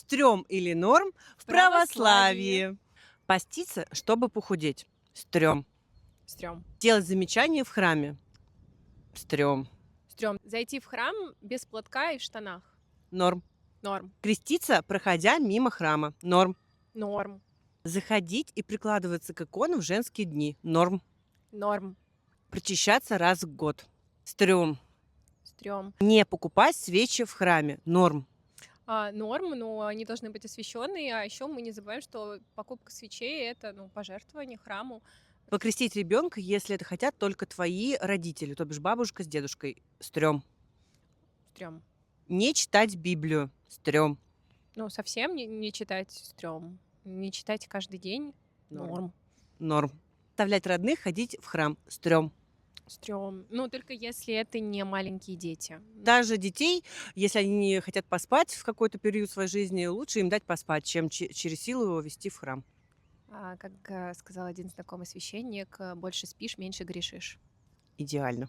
Стрём или норм в Православие. православии? Поститься, чтобы похудеть? Стрём. Стрём. Делать замечания в храме? Стрём. Стрём. Зайти в храм без платка и в штанах? Норм. Норм. Креститься, проходя мимо храма? Норм. Норм. Заходить и прикладываться к иконам в женские дни? Норм. Норм. Причащаться раз в год? Стрём. Стрём. Не покупать свечи в храме? Норм. Норм, но они должны быть освященные. А еще мы не забываем, что покупка свечей — это, пожертвование храму. Покрестить ребенка, если это хотят только твои родители, то бишь бабушка с дедушкой? Стрём. Стрём. Не читать Библию? Стрём. Совсем не читать — стрём. Не читать каждый день — Норм. норм. Норм. Заставлять родных ходить в храм? Стрём. Стрём. Только если это не маленькие дети. Даже детей, если они не хотят поспать в какой-то период своей жизни, лучше им дать поспать, чем через силу его вести в храм. Как сказал один знакомый священник: больше спишь, меньше грешишь. Идеально.